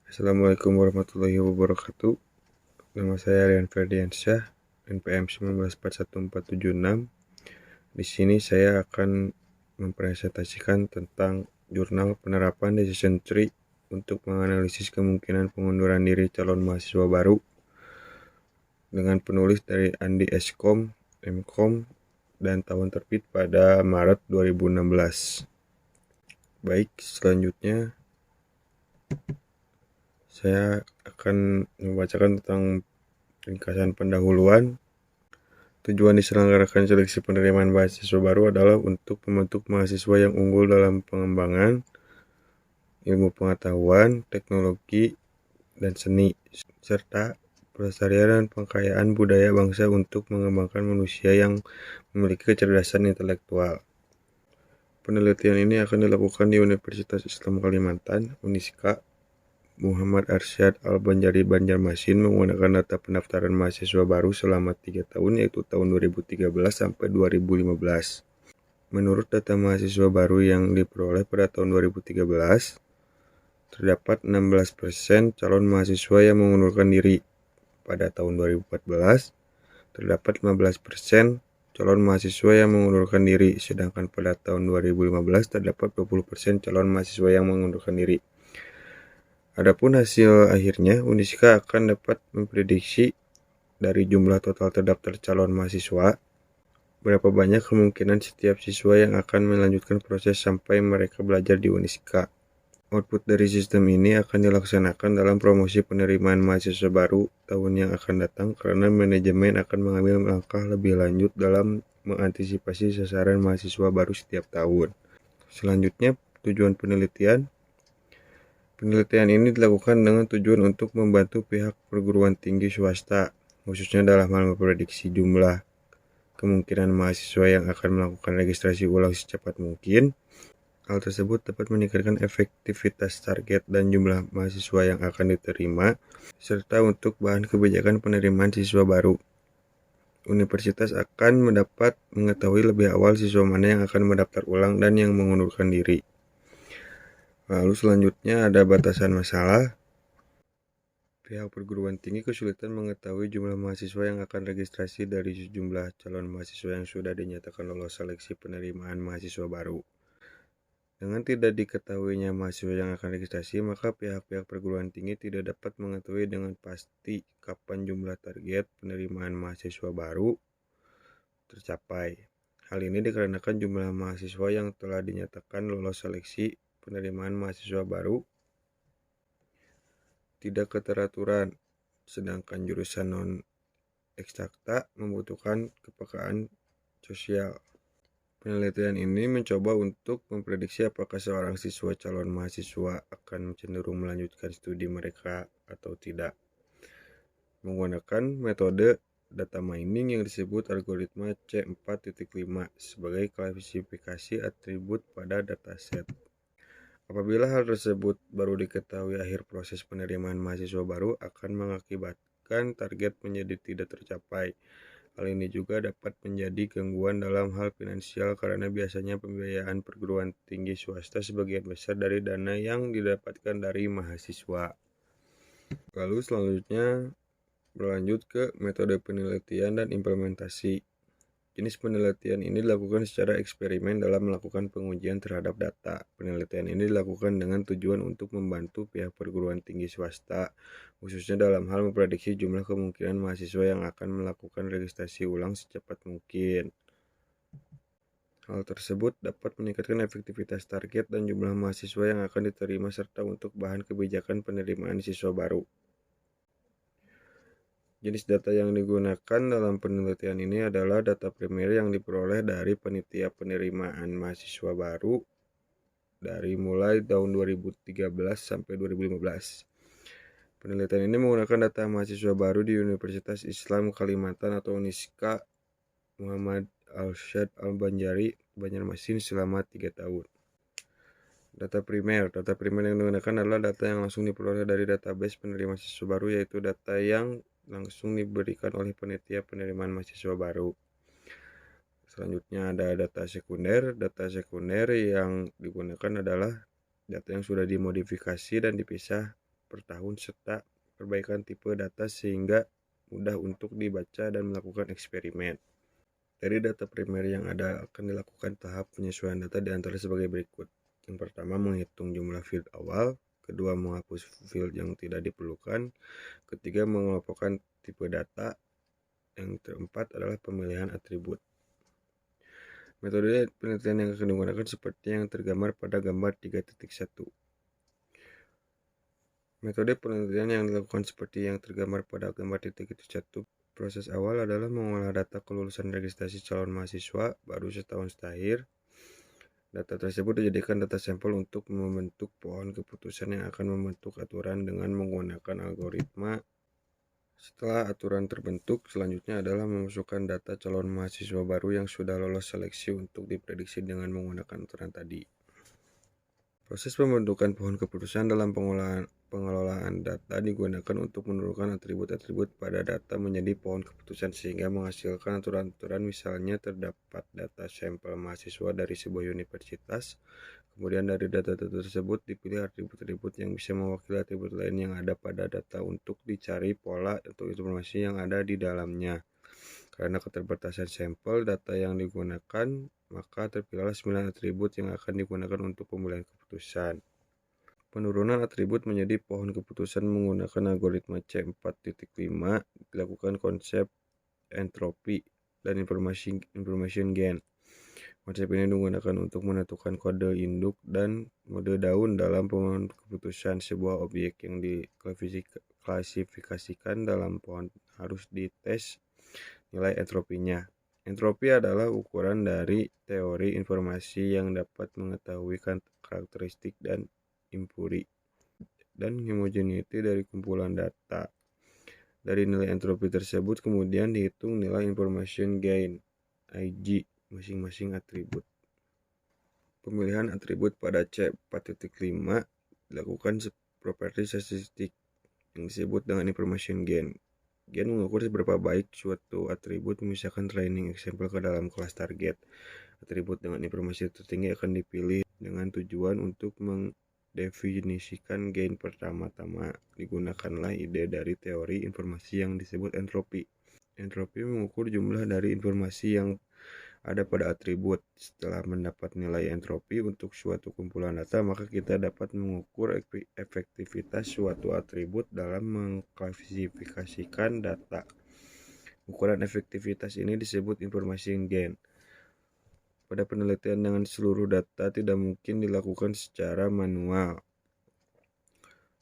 Assalamualaikum warahmatullahi wabarakatuh. Nama saya Rian Ferdiansyah, NPM 1941476. Di sini saya akan mempresentasikan tentang jurnal penerapan Decision Tree untuk menganalisis kemungkinan pengunduran diri calon mahasiswa baru dengan penulis dari Andi Eskom, Mkom, dan tahun terbit pada Maret 2016. Baik, selanjutnya saya akan membacakan tentang ringkasan pendahuluan. Tujuan diselenggarakan seleksi penerimaan mahasiswa baru adalah untuk membentuk mahasiswa yang unggul dalam pengembangan ilmu pengetahuan, teknologi, dan seni, serta pelestarian dan pengkayaan budaya bangsa untuk mengembangkan manusia yang memiliki kecerdasan intelektual. Penelitian ini akan dilakukan di Universitas Islam Kalimantan, Uniska, Muhammad Arsyad Al-Banjari Banjarmasin menggunakan data pendaftaran mahasiswa baru selama 3 tahun yaitu tahun 2013 sampai 2015. Menurut data mahasiswa baru yang diperoleh pada tahun 2013, terdapat 16% calon mahasiswa yang mengundurkan diri. Pada tahun 2014, terdapat 15% calon mahasiswa yang mengundurkan diri, sedangkan pada tahun 2015 terdapat 20% calon mahasiswa yang mengundurkan diri. Adapun hasil akhirnya, Uniska akan dapat memprediksi dari jumlah total terdaftar calon mahasiswa, berapa banyak kemungkinan setiap siswa yang akan melanjutkan proses sampai mereka belajar di Uniska. Output dari sistem ini akan dilaksanakan dalam promosi penerimaan mahasiswa baru tahun yang akan datang karena manajemen akan mengambil langkah lebih lanjut dalam mengantisipasi sasaran mahasiswa baru setiap tahun. Selanjutnya, tujuan penelitian. Penelitian ini dilakukan dengan tujuan untuk membantu pihak perguruan tinggi swasta, khususnya dalam hal memprediksi jumlah kemungkinan mahasiswa yang akan melakukan registrasi ulang secepat mungkin. Hal tersebut dapat meningkatkan efektivitas target dan jumlah mahasiswa yang akan diterima, serta untuk bahan kebijakan penerimaan siswa baru. Universitas akan mendapat mengetahui lebih awal siswa mana yang akan mendaftar ulang dan yang mengundurkan diri. Lalu selanjutnya ada batasan masalah. Pihak perguruan tinggi kesulitan mengetahui jumlah mahasiswa yang akan registrasi dari sejumlah calon mahasiswa yang sudah dinyatakan lolos seleksi penerimaan mahasiswa baru. Dengan tidak diketahuinya mahasiswa yang akan registrasi, maka pihak-pihak perguruan tinggi tidak dapat mengetahui dengan pasti kapan jumlah target penerimaan mahasiswa baru tercapai. Hal ini dikarenakan jumlah mahasiswa yang telah dinyatakan lolos seleksi penerimaan mahasiswa baru tidak keteraturan, sedangkan jurusan non-eksakta membutuhkan kepekaan sosial. Penelitian ini mencoba untuk memprediksi apakah seorang siswa calon mahasiswa akan cenderung melanjutkan studi mereka atau tidak. Menggunakan metode data mining yang disebut algoritma C4.5 sebagai klasifikasi atribut pada dataset. Apabila hal tersebut baru diketahui, akhir proses penerimaan mahasiswa baru akan mengakibatkan target menjadi tidak tercapai. Hal ini juga dapat menjadi gangguan dalam hal finansial karena biasanya pembiayaan perguruan tinggi swasta sebagian besar dari dana yang didapatkan dari mahasiswa. Lalu selanjutnya berlanjut ke metode penelitian dan implementasi. Jenis penelitian ini dilakukan secara eksperimen dalam melakukan pengujian terhadap data. Penelitian ini dilakukan dengan tujuan untuk membantu pihak perguruan tinggi swasta, khususnya dalam hal memprediksi jumlah kemungkinan mahasiswa yang akan melakukan registrasi ulang secepat mungkin. Hal tersebut dapat meningkatkan efektivitas target dan jumlah mahasiswa yang akan diterima serta untuk bahan kebijakan penerimaan siswa baru. Jenis data yang digunakan dalam penelitian ini adalah data primer yang diperoleh dari panitia penerimaan mahasiswa baru dari mulai tahun 2013 sampai 2015. Penelitian ini menggunakan data mahasiswa baru di Universitas Islam Kalimantan atau Uniska, Muhammad Arsyad Al-Banjari Banjarmasin selama 3 tahun. Data primer yang digunakan adalah data yang langsung diperoleh dari database penerima siswa baru, yaitu data yang langsung diberikan oleh panitia penerimaan mahasiswa baru. Selanjutnya ada data sekunder. Data sekunder yang digunakan adalah data yang sudah dimodifikasi dan dipisah per tahun serta perbaikan tipe data sehingga mudah untuk dibaca dan melakukan eksperimen. Dari data primer yang ada akan dilakukan tahap penyesuaian data di antara sebagai berikut. Yang pertama, menghitung jumlah field awal. Kedua, menghapus field yang tidak diperlukan. Ketiga, mengelompokkan tipe data. Yang keempat adalah pemilihan atribut. Metode penelitian yang akan digunakan seperti yang tergambar pada gambar 3.1. Metode penelitian yang dilakukan seperti yang tergambar pada gambar 3.1. Proses awal adalah mengolah data kelulusan registrasi calon mahasiswa baru setahun terakhir. Data tersebut dijadikan data sampel untuk membentuk pohon keputusan yang akan membentuk aturan dengan menggunakan algoritma. Setelah aturan terbentuk, selanjutnya adalah memasukkan data calon mahasiswa baru yang sudah lolos seleksi untuk diprediksi dengan menggunakan aturan tadi. Proses pembentukan pohon keputusan dalam pengelolaan data digunakan untuk menurunkan atribut-atribut pada data menjadi pohon keputusan sehingga menghasilkan aturan-aturan. Misalnya terdapat data sampel mahasiswa dari sebuah universitas, kemudian dari data tersebut dipilih atribut-atribut yang bisa mewakili atribut lain yang ada pada data untuk dicari pola atau informasi yang ada di dalamnya. Karena keterbatasan sampel data yang digunakan, maka terpilihlah 9 atribut yang akan digunakan untuk pemilihan keputusan. Penurunan atribut menjadi pohon keputusan menggunakan algoritma C4.5 dilakukan konsep entropi dan information gain. Konsep ini digunakan untuk menentukan kode induk dan mode daun dalam pohon keputusan. Sebuah objek yang diklasifikasikan dalam pohon harus dites nilai entropinya. Entropi adalah ukuran dari teori informasi yang dapat mengetahui karakteristik dan impuri dan homogeneity dari kumpulan data. Dari nilai entropi tersebut kemudian dihitung nilai information gain IG masing-masing atribut. Pemilihan atribut pada C4.5 dilakukan properti statistik yang disebut dengan information gain. Gain mengukur seberapa baik suatu atribut memisahkan training example ke dalam kelas target. Atribut dengan informasi tertinggi akan dipilih dengan tujuan untuk mendefinisikan gain. Pertama-tama digunakanlah ide dari teori informasi yang disebut entropi. Entropi mengukur jumlah dari informasi yang ada pada atribut. Setelah mendapat nilai entropi untuk suatu kumpulan data, maka kita dapat mengukur efektivitas suatu atribut dalam mengklasifikasikan data. Ukuran efektivitas ini disebut information gain. Pada penelitian dengan seluruh data tidak mungkin dilakukan secara manual,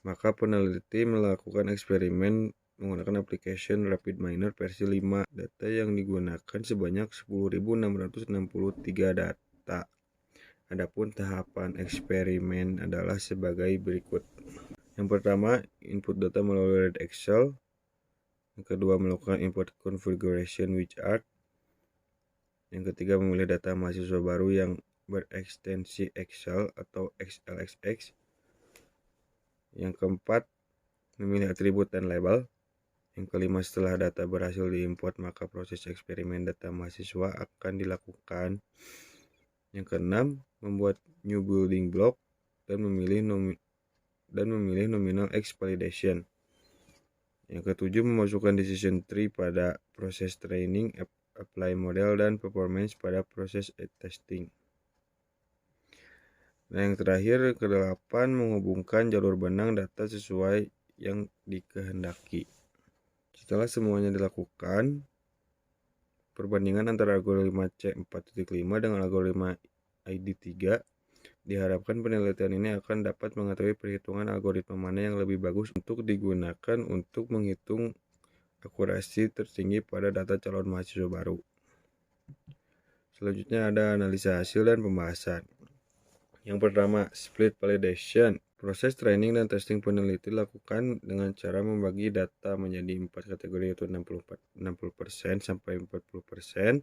maka peneliti melakukan eksperimen menggunakan application RapidMiner versi 5. Data yang digunakan sebanyak 10.663 data. Adapun tahapan eksperimen adalah sebagai berikut. Yang pertama, input data melalui Excel. Yang kedua, melakukan import configuration wizard. Yang ketiga, memilih data mahasiswa baru yang berekstensi Excel atau XLSX. Yang keempat, memilih atribut dan label. Yang kelima, setelah data berhasil diimport, maka proses eksperimen data mahasiswa akan dilakukan. Yang keenam, membuat new building block dan memilih nominal X validation. Yang ketujuh, memasukkan decision tree pada proses training, apply model, dan performance pada proses testing. Nah, yang terakhir, kedelapan, menghubungkan jalur benang data sesuai yang dikehendaki. Setelah semuanya dilakukan, perbandingan antara algoritma C4.5 dengan algoritma ID3, diharapkan penelitian ini akan dapat mengetahui perhitungan algoritma mana yang lebih bagus untuk digunakan untuk menghitung akurasi tertinggi pada data calon mahasiswa baru. Selanjutnya ada analisa hasil dan pembahasan. Yang pertama, split validation. Proses training dan testing peneliti dilakukan dengan cara membagi data menjadi 4 kategori, yaitu 60% sampai 40%,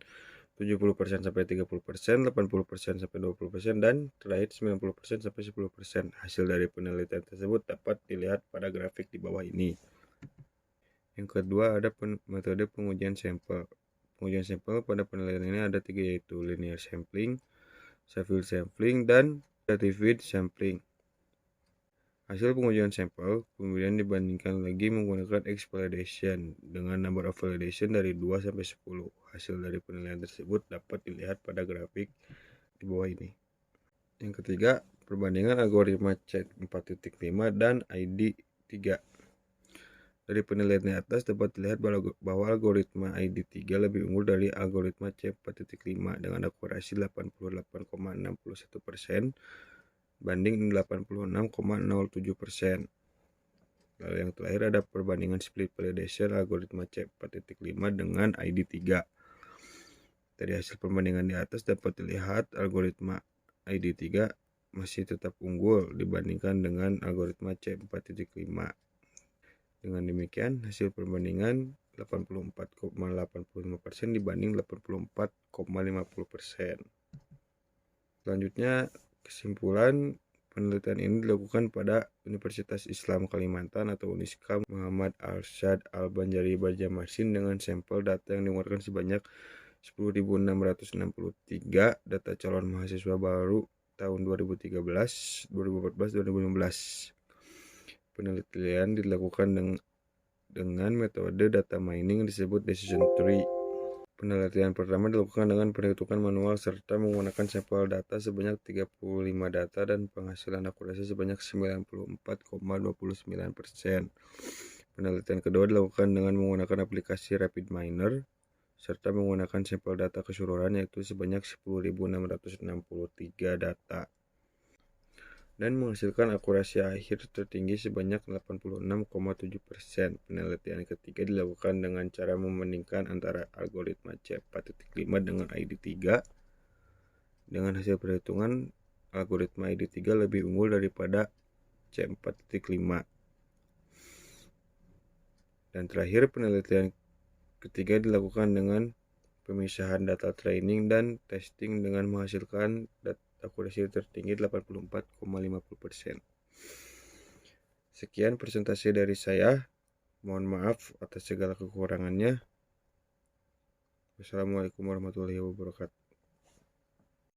70% sampai 30%, 80% sampai 20%, dan terakhir 90% sampai 10%. Hasil dari penelitian tersebut dapat dilihat pada grafik di bawah ini. Yang kedua, ada metode pengujian sampel. Pengujian sampel pada penelitian ini ada 3, yaitu linear sampling, Sheffield sampling, dan stratified sampling. Hasil pengujian sampel kemudian dibandingkan lagi menggunakan X validation dengan number of validation dari 2 sampai 10. Hasil dari penilaian tersebut dapat dilihat pada grafik di bawah ini. Yang ketiga, perbandingan algoritma C4.5 dan ID3. Dari penilaian di atas dapat dilihat bahwa algoritma ID3 lebih unggul dari algoritma C4.5 dengan akurasi 88,61% banding 86,07%. Lalu yang terakhir ada perbandingan split validation algoritma C4.5 dengan ID3. Dari hasil perbandingan di atas dapat dilihat algoritma ID3 masih tetap unggul dibandingkan dengan algoritma C4.5. Dengan demikian, hasil perbandingan 84,85% dibanding 84,50%. Selanjutnya, kesimpulan penelitian ini dilakukan pada Universitas Islam Kalimantan atau Uniskam Muhammad Arsyad Al-Banjari Banjarmasin dengan sampel data yang dimuatkan sebanyak 10.663 data calon mahasiswa baru tahun 2013, 2014, 2015. Penelitian dilakukan dengan metode data mining yang disebut decision tree. Penelitian pertama dilakukan dengan perhitungan manual serta menggunakan sampel data sebanyak 35 data dan penghasilan akurasi sebanyak 94,29%. Penelitian kedua dilakukan dengan menggunakan aplikasi Rapid Miner serta menggunakan sampel data keseluruhan yaitu sebanyak 10.663 data dan menghasilkan akurasi akhir tertinggi sebanyak 86,7%. Penelitian ketiga dilakukan dengan cara membandingkan antara algoritma C4.5 dengan ID3. Dengan hasil perhitungan, algoritma ID3 lebih unggul daripada C4.5. Dan terakhir, penelitian ketiga dilakukan dengan pemisahan data training dan testing dengan menghasilkan akurasi tertinggi 84,50%. Sekian presentasi dari saya. Mohon maaf atas segala kekurangannya. Wassalamualaikum warahmatullahi wabarakatuh.